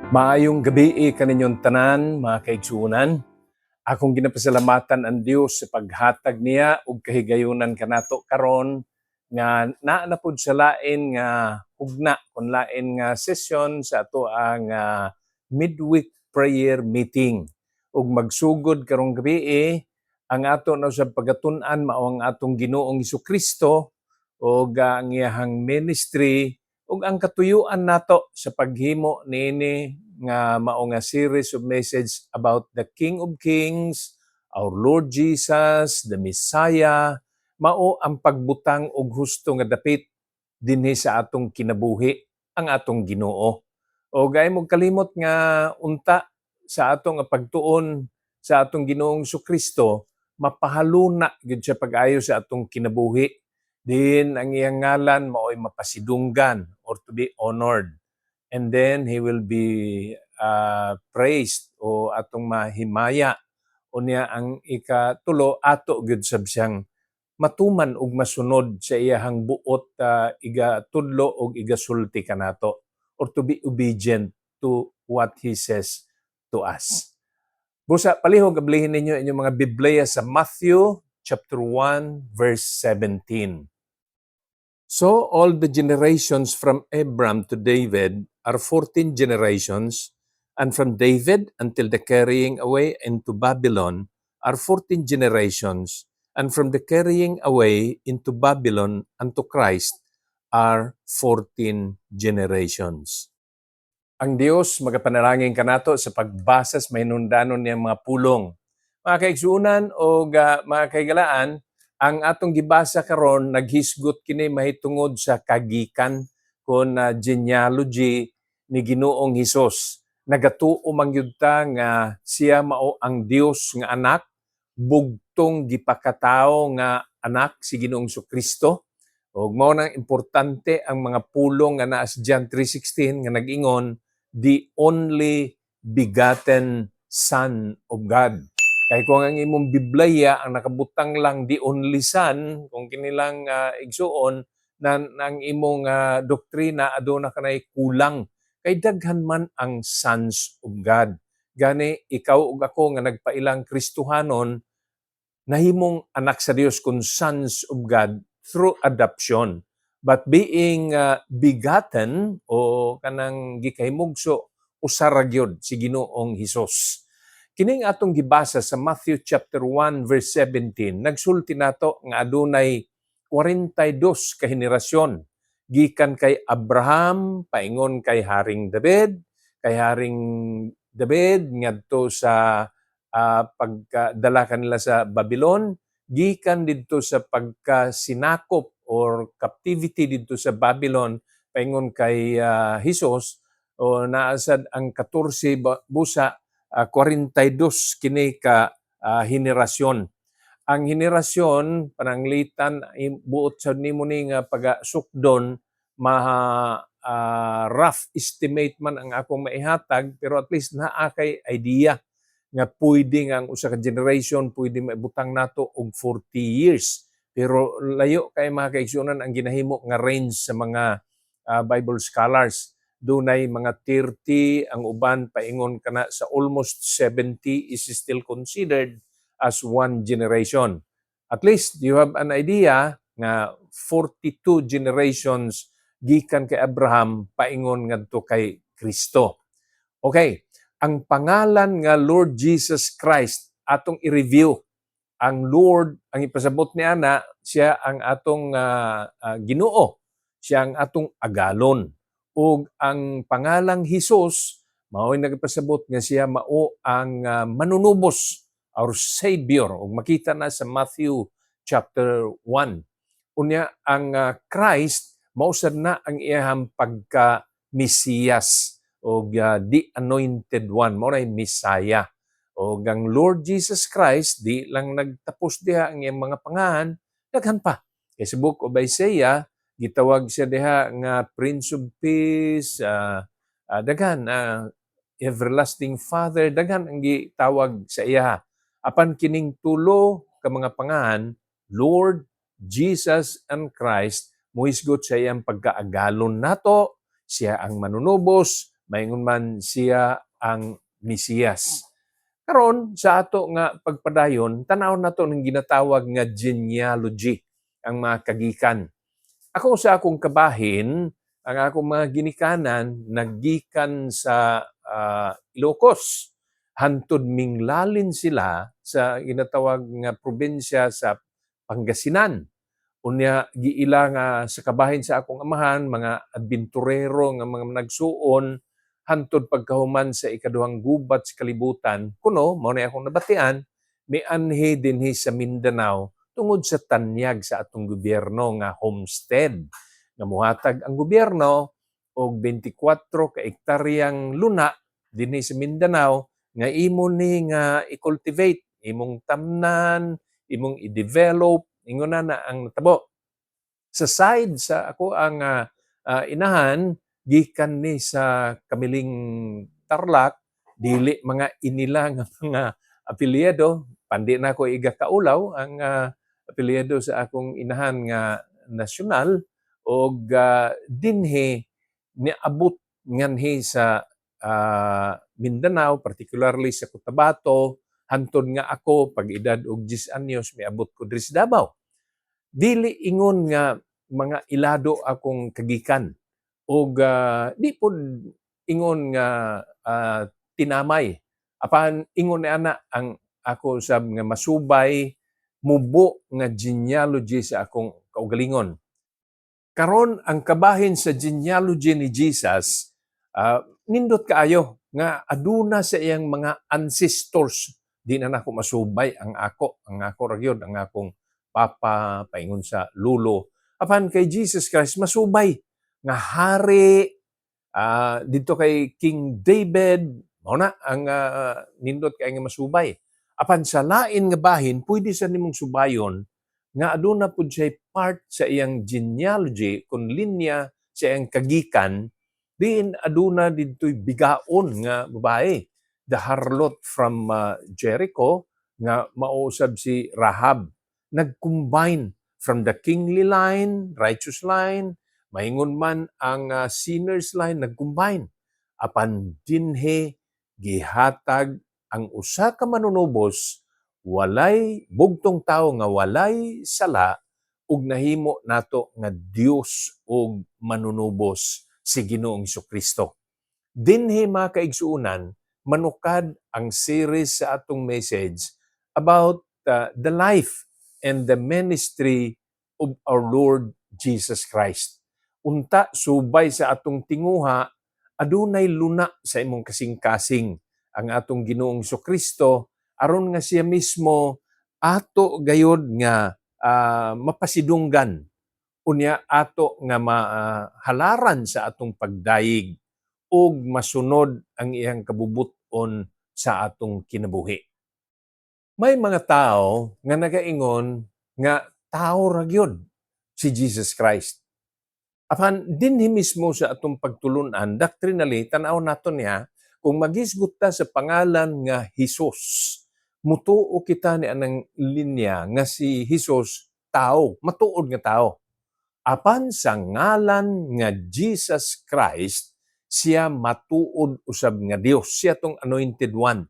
Maayong gabi kaninyong tanan, mga kaigsunan. Akong ginapasalamatan ang Dios sa paghatag niya ug kahigayunan kanato karon nga naa na pud sa lain nga hugna kun lain nga session sa ato ang midweek prayer meeting. Ug magsugod karong gabi ang ato na sa pagatun-an mao ang atong Ginoong Hesukristo ug ang iyahang ministry ug ang katuyuan nato sa paghimo niini nga mao nga series of message about the King of Kings, our Lord Jesus, the Messiah, mao ang pagbutang og husto nga dapit dinhi sa atong kinabuhi ang atong Ginoo. O gay mo kalimot nga unta sa atong pagtuon sa atong Ginoong Kristo, mapahaluna gyud siya pag-ayo sa atong kinabuhi. Din ang iyang ngalan mao'y mapasidunggan or to be honored. And then he will be praised o atong mahimaya. Unya ang ikatulo ato gyud sab siyang matuman ug masunod sa iyahang buot igatudlo ug igasulti kanato or to be obedient to what he says to us. Busa palihog ablihin ninyo inyong mga Biblia sa Matthew chapter 1 verse 17. So all the generations from Abram to David are 14 generations, and from David until the carrying away into Babylon are 14 generations, and from the carrying away into Babylon unto Christ are 14 generations. Ang Dios magapanalangin kanato sa pagbasa sa mahinungdanon niyang mga pulong. Mga kaigsunan o mga kaigalaan, ang atong gibasa karon naghisgot kini mahitungod sa kagikan kon genealogy ni Ginoong Hesus. Nagatuo man gyud ta nga siya mao ang Dios nga anak, bugtong gipakatao nga anak si Ginoong Kristo. Ug mao nang importante ang mga pulong nga naa sa John 3:16 nga nag-ingon, the only begotten Son of God. Kay kung ang imong Biblia ang nakabutang lang the only Son, kung kinilang igsuon na ang imong doktrina aduna kanay kulang. Kay daghan man ang sons of God. Gani ikaw ug ako nga nagpailang Kristohanon, nahimong anak sa Dios kun sons of God through adoption. But being begotten o kanang gikahimugso usara gyud si Ginoong Hesus. Kining atong gibasa sa Matthew chapter 1 verse 17, nagsulti nato nga adunay 42 ka henerasyon gikan kay Abraham paingon kay Haring David, kay Haring David ngadto sa pagdala kanila sa Babylon, gikan didto sa pagkasinakop or captivity didto sa Babylon paingon kay Hesus o naasad ang 14 busa 42 kini ka henerasyon. Ang henerasyon pananglitan buot sa nimo ni nga pagasukdon rough estimate man ang akong maihatag pero at least naa kay idea nga pwede nga ang usa ka generation pwede maibutang nato og 40 years. Pero layo kay mga kaigsunan ang ginahimo nga range sa mga Bible scholars. Dunay mga 30, ang uban paingon kana sa almost 70 is still considered as one generation. At least you have an idea nga 42 generations gikan kay Abraham paingon ngadto kay Kristo. Okay, ang pangalan nga Lord Jesus Christ atong i-review. Ang Lord, ang ipasabot niya na, siya ang atong Ginoo. Siya ang atong agalon. Ug ang pangalang Hesus, mao'y nagpasabot nga siya mao ang manunubos, our Savior. Ug makita na sa Matthew chapter 1. Unya ang Christ, mausad na ang iyang pagka-Mesiyas o the anointed one, mao na Messiah. O ang Lord Jesus Christ, di lang nagtapos diha ang iyang mga pangahan, daghan pa. Kay sa book of Isaiah, gitawag siya diha nga Prince of Peace, daghan, Everlasting Father, daghan ang gitawag sa iya. Apan kining tulo ka mga pangahan, Lord, Jesus, and Christ, muhisgot sa iyang pagkaagalon nato, siya ang manunubos, maingon man siya ang Mesiyas. Karon sa ato nga pagpadayon, tanaw nato ng ginatawag nga genealogy, ang mga kagikan. Ako sa akong kabahin, ang akong mga ginikanan naggikan sa Ilocos. Hantod minglalin sila sa ginatawag nga probinsya sa Pangasinan. Unya giila nga sa kabahin sa akong amahan, mga adventurero nga mga nagsuon hantod pagkahuman sa ikaduhang gubat sa kalibutan. Kuno mao na akong nabatian, may anhi dinhi sa Mindanao tungod sa tanyag sa atong gobyerno nga homestead. Nga muhatag ang gobyerno og 24 ka ektaryang luna dinhi sa Mindanao nga imo ni nga i-cultivate, imong tamnan, imong i-develop, ingon na ang tabo. Sa side sa ako ang inahan, gikan ni sa Kamiling Tarlac, dili mga inila nga mga apelyido, pandi na ko iga kaulaw ang apelyido sa akong inahan nga nasyonal og dinhi niabot nganhi sa Mindanao, particularly sa Cotabato, hantod nga ako pag edad og 10 anyos miabot ko diri sa Davao. Dili ingon nga mga ilado akong kagikan ug di pud ingon nga tinamay. Apan ingon ni ana ang ako sab nga masubay mubo nga genealogy sa akong kaugalingon. Karon ang kabahin sa genealogy ni Jesus, nindot kaayo nga aduna sa iyang mga ancestors. Di na nako masubay ang ako ra gyud ang akong papa, paingon sa lulo. Apan kay Jesus Christ masubay nga hari dito kay King David, mao na ang nindot kay nga masubay. Apan sa lain nga bahin, pwede sa nimong subayon nga aduna pud siya part sa iyang genealogy kung linya sa iyang kagikan, diin aduna didtoy bigaon nga babae, the harlot from Jericho nga mausab si Rahab. Nag-combine from the kingly line, righteous line, maingon man ang sinners line, nag-combine. Apan dinhi gihatag ang usa ka manunubos, walay bugtong tao nga walay sala, ug nahimo nato nga Dios ug manunubos si Ginoong Jesucristo. Dinhi mga kaigsuunan, manukad ang series sa atong message about the life and the ministry of our Lord Jesus Christ. Unta subay sa atong tinguha, adunay luna sa imong kasing-kasing ang atong Ginoong Jesucristo aron nga siya mismo ato gayod nga mapasidunggan, unya ato nga mahalaran sa atong pagdayig ug masunod ang iyang kabubuton sa atong kinabuhi. May mga tao nga nagaingon nga tao ra gyud si Jesus Christ. Apan dinhi mismo sa atong pagtulunan, doctrinally tan-aw nato niya kung magisgot ta sa pangalan nga Hesus, mutuo kita ni anang linya nga si Hesus tao, matuod nga tao. Apan sa ngalan nga Jesus Christ, siya matuod usab nga Dios. Siya tong anointed one.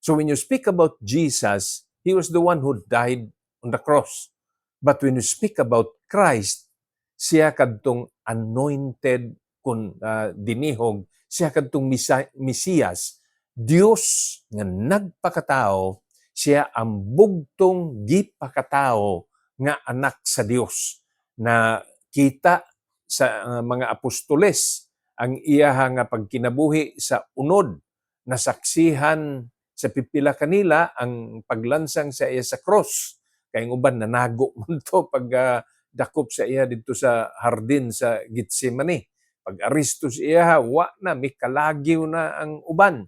So when you speak about Jesus, He was the one who died on the cross. But when you speak about Christ, siya kadtong anointed kun dinihog, siya kadtong Mesiyas, Dios nga nagpakatao, siya ang bugtong gipakatao nga anak sa Dios na kita sa mga apostoles ang iyaha nga pagkinabuhi sa unod, nasaksihan sa pipila kanila ang paglansang sa iya sa cross. Kay uban nanago man to pag dakop sa iya dito sa hardin sa Gitsemane. Pag-aristo sa iya, wa na, may kalagyo na ang uban.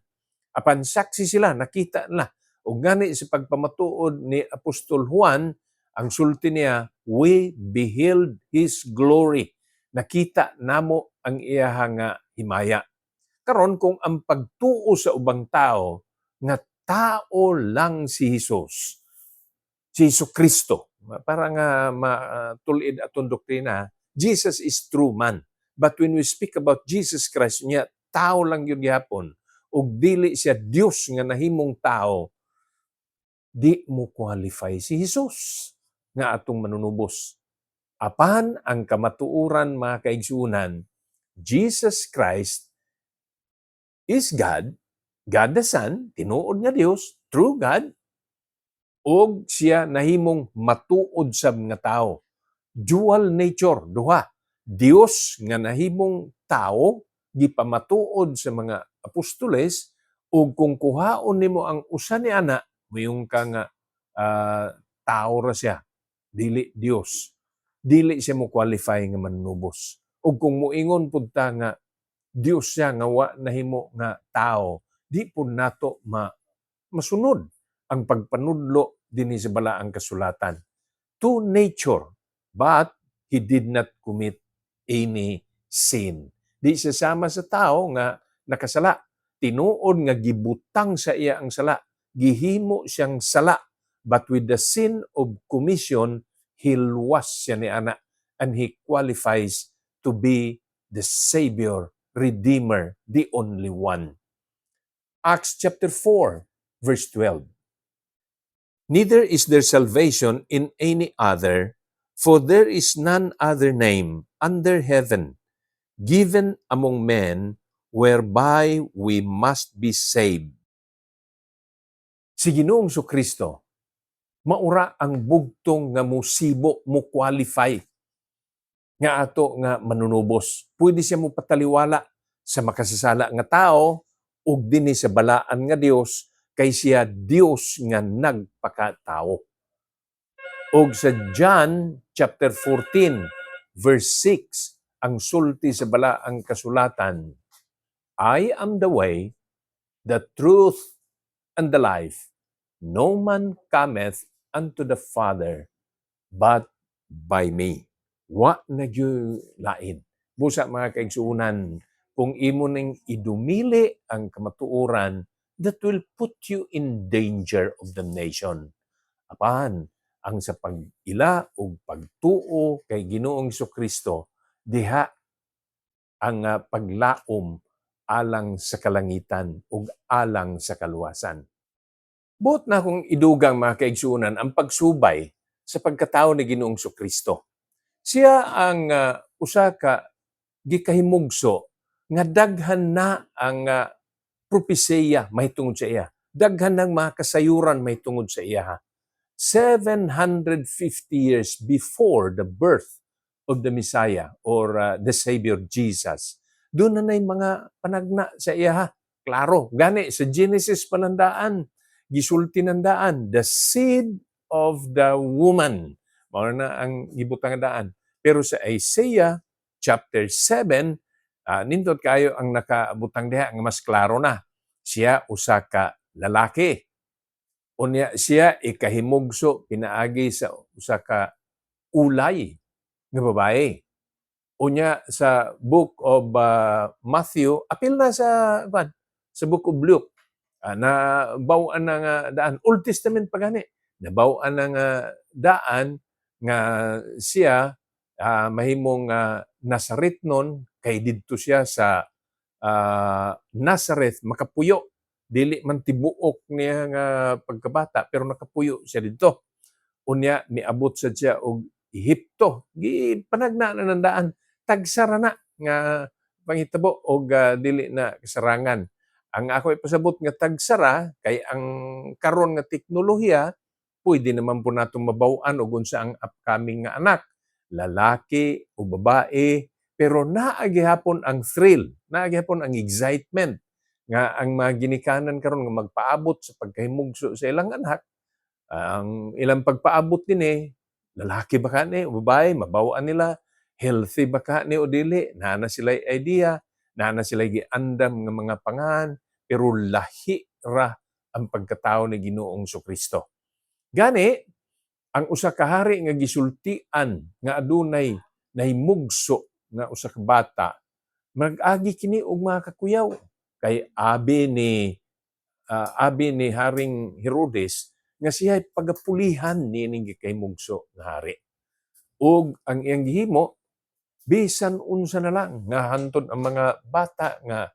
Apan saksi sila, nakita na. O gani sa pagpamatuod ni Apostol Juan, ang sulti niya, we beheld His glory. Nakita namo ang iya nga himaya. Karon kung ang pagtuo sa ubang tao, nga tao lang si Jesus, si Jesucristo, para nga matulid atong doktrina, Jesus is true man. But when we speak about Jesus Christ, niya tao lang yun gihapon ug dili siya Dios nga nahimong tao, di mo qualify si Jesus nga atong manunubos. Apan ang kamatuoran mga kaigsunan, Jesus Christ is God, God the Son, tinuod nga Dios, true God, ug siya nahimong matuod sab nga tao. Dual nature, duha. Dios nga nahimong tao, gipamatuod sa mga apostoles, ug kung kuhaon nimo ang usa ni ana, mayong ka nga tao ra siya, dili Dios. Dili siya mo qualify nga manunubos. Ug kung moingon pud ta nga Dios siya nga wa nahimo nga tao, di pud nato masunod ang pagpanudlo dinhi sa balaang kasulatan. To nature, but he did not commit any sin. Di siya sama sa tao nga nakasala. Tinuod nga gibutang sa iya ang sala. Gihimo siyang sala. But with the sin of commission, he luwas siya ni ana. And he qualifies to be the Savior, Redeemer, the only one. Acts chapter 4, verse 12. Neither is there salvation in any other, for there is none other name under heaven given among men whereby we must be saved. Si Ginoong Kristo, maura ang bugtong nga musibo mo qualify nga ato nga manunubos. Pwede siya mo pataliwala sa makasasala nga tao ug dinhi sa balaan nga Dios kay siya Dios nga nagpakatao. Og sa John chapter 14 verse 6 ang sulti sa balaang kasulatan, I am the way, the truth, and the life. No man cometh unto the Father but by me. Wa na gyud lain. Busa mga kaigsuunan, kung imo ning idumili ang kamatuoran, that will put you in danger of damnation. Apan, ang sa pag-ila o pagtuo kay Ginoong Kristo, diha ang paglaom alang sa kalangitan o alang sa kaluwasan. Buot na kung idugang mga kaigsuunan ang pagsubay sa pagkatao ni Ginoong Kristo. Siya ang usa ka gikahimugso nga daghan na ang propesiya mahitungod sa iya. Daghan ng mga kasayuran mahitungod sa iya. 750 years before the birth of the Messiah or the Savior Jesus. Doon na mga panagna sa iya. Klaro, gani sa Genesis panandaan, gisulti nandaan, the seed of the woman. Mao na ang gibutang daan. Pero sa Isaiah chapter 7, nindot kayo ang nakabutang diha nga mas klaro na. Siya usa ka lalaki. Unya siya ikahimugso pinaagi sa usa ka ulay nga babae. Unya sa book of Matthew, apil na sa book of Luke. Na baw-an na nga daan. Old Testament pa gani. Nabaw-an na nga daan nga siya mahimong Nazareth nun, kay didto siya sa Nazareth, makapuyo. Dili man tibuok niya nga pagkabata, pero nakapuyo siya didto. Unya, niabot sa siya og Ehipto. Panagna na nandaan. Tagsara na nga panghitabo og dili na kasarangan. Ang ako ipasabot nga tagsara, kay ang karon nga teknolohiya, pwede naman po natong mabaw-an og unsa ang upcoming nga anak. Lalaki o babae, pero naagihapon ang thrill, naagihapon ang excitement nga ang mga ginikanan karon nga magpaabot sa pagkahimugso sa ilang anak. Ang ilang pagpaabot din lalaki ba kani o babae, mabaw-an nila, healthy ba kani o dili, na sila idea, na sila giandam nga mga pangan, pero lahi ra ang pagkatao ni Ginoong Kristo. Gani, ang usa ka hari nga gisultian nga adunay nahimugso nga usa ka bata, mag-agi kini og mga kakuyaw kay abi ni Haring Herodes nga siya pagapulihan nining gikahimugso nga hari. Ug ang iyang gihimo, bisan unsa na lang nga hantod ang mga bata nga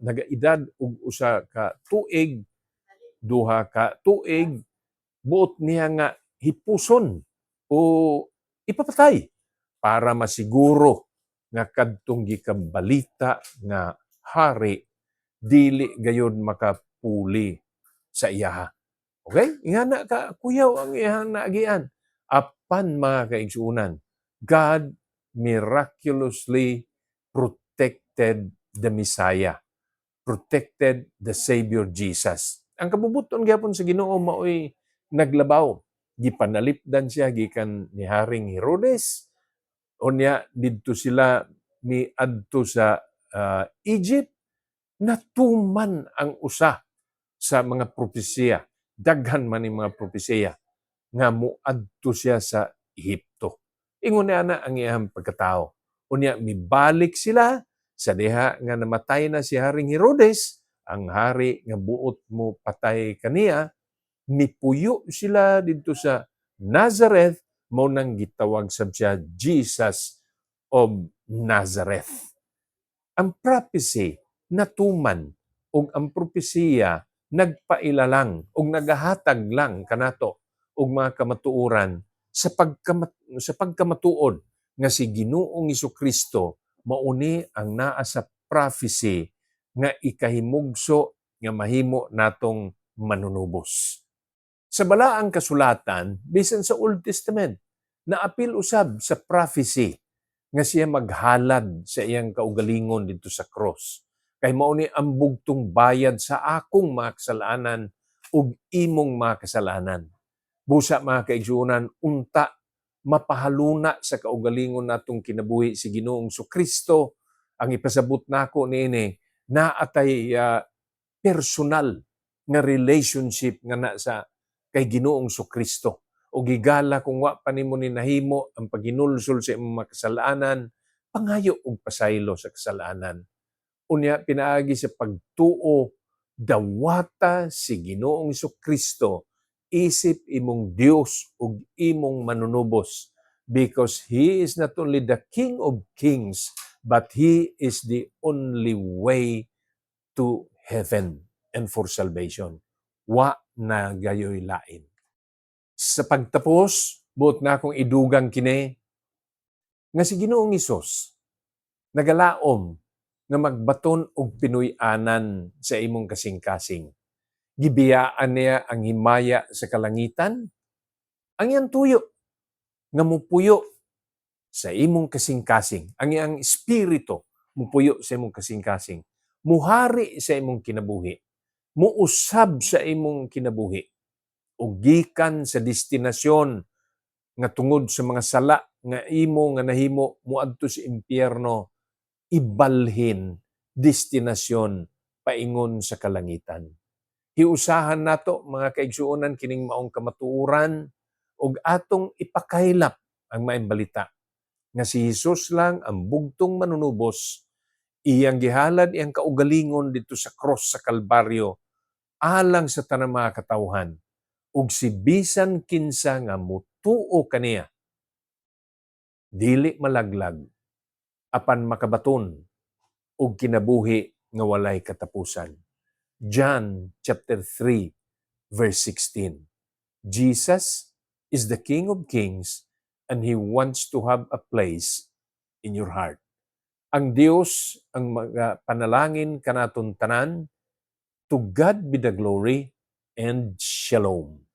nagaedad og usa ka tuig, duha ka tuig, buot niya nga hipuson o ipapatay para masiguro nga kadtong gikabalita nga hari dili gayud makapuli sa iyaha. Okay? Ingana ka kuyaw ang iyang naagian. Apan mga kaigsuunan, God miraculously protected the Messiah, protected the Savior Jesus. Ang kabubuton gyapon sa Ginoo maoy naglabaw. Gipanalipdan siya gikan ni Haring Herodes. Unya didto sila miadto sa Egypt, natuman ang usa sa mga propesiya. Daghan man ang mga propesiya nga muadto siya sa Ehipto. Ingon na ang iyang pagkatao. Unya mibalik sila sa diha nga namatay na si Haring Herodes, ang hari nga buot mo patay kaniya, mipuyo sila dito sa Nazareth, mao nang gitawag sab siya Jesus of Nazareth. Ang prophecy natuman ug ang propesiya nagpailalang ug nagahatag lang kanato og mga kamatuoran sa pagkamatuod nga si Ginoong Jesucristo mauni ang naa sa prophecy nga ikahimugso nga mahimo natong manunubos. Sa balaang kasulatan, bisan sa Old Testament, naapil usab sa prophecy nga siya maghalad sa iyang kaugalingon dito sa cross. Kay mao ni ang bugtong bayad sa akong mga kasalanan ug imong mga kasalanan. Busa mga kaigsuonan, unta mapahaluna sa kaugalingon natong kinabuhi si Ginoong Kristo. Ang ipasabot nako niini naatay personal nga relationship nga na sa kay Ginoong Kristo. O gigala kung wa pa nimo ni nahimo ang paghinulsol sa imong mga kasalanan, pangayo og pasaylo sa kasalanan. Unya pinaagi sa pagtuo, dawata si Ginoong Kristo isip imong Dios ug imong manunubos, because He is not only the King of Kings, but He is the only way to heaven and for salvation. Wa na gayoy lain. Sa pagtapos, buot na akong idugang kini nga si Ginoong Hesus nagalaom nga magbaton og pinuy-anan sa imong kasing-kasing. Gibiyaan niya ang himaya sa kalangitan, ang iyang tuyo nga mupuyo sa imong kasing-kasing, ang iyang espiritu mupuyo sa imong kasing-kasing, muhari sa imong kinabuhi, muusab sa imong kinabuhi, ug gikan sa destinasyon nga tungod sa mga sala nga imo nga nahimo muadto sa impyerno, ibalhin destinasyon paingon sa kalangitan. Hiusahan nato mga kaigsuonan kining maong kamatuoran ug atong ipakaylap ang maayong balita nga si Hesus lang ang bugtong manunubos, iyang gihalad iyang kaugalingon dito sa cross sa Kalbaryo alang sa tanang mga katawhan, ug si bisan kinsa nga mutuo kaniya dili malaglag apan makabaton og kinabuhi nga walay katapusan. John chapter 3 verse 16. Jesus is the King of Kings and He wants to have a place in your heart. Ang Dios ang mga panalangin kanaton tanan. To God be the glory and shalom.